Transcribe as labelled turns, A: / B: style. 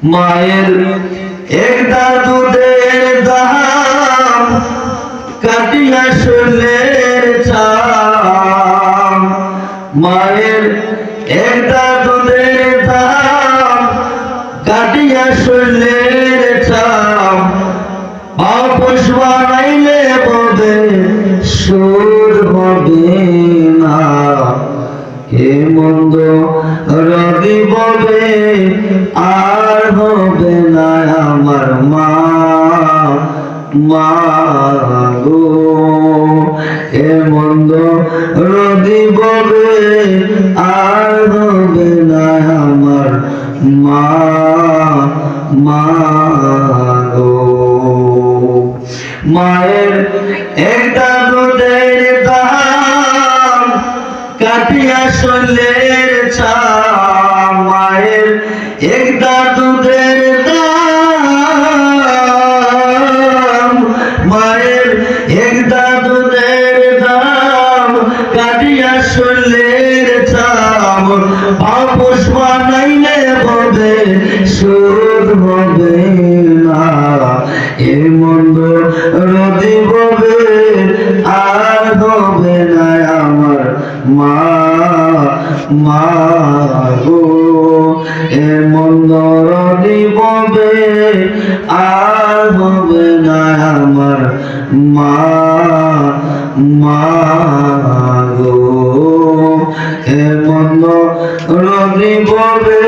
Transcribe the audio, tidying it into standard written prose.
A: মায়ের একটা দুধের দাম কাটিয়া শরীরের চাম। মায়ের একটা দুধের দাম কাটিয়া শরীরের চাম। আপোষ বানাইলে বলে সুর হবে না, এ মন্দ রবি বলে আর হবে না আমার মা। মা গো এ মন্দ রবি বলে আর হবে না আমার মা। মা গো মায়ের একটা দুধের দাম কাটিয়া শরীরের চাম। মায়ের একটা দুধের দাম, মায়ের একটা দুধের দাম কাটিয়া শরীরের চাম। আপোষ বানাইলে বলে সুদ হবে না, এ মন্দ রবি বলে আর হবে না আমার মা। মা গো এ মন্দ রবি বলে আর হবে না আমার মা। মা গো এ মন্দ রবি বলে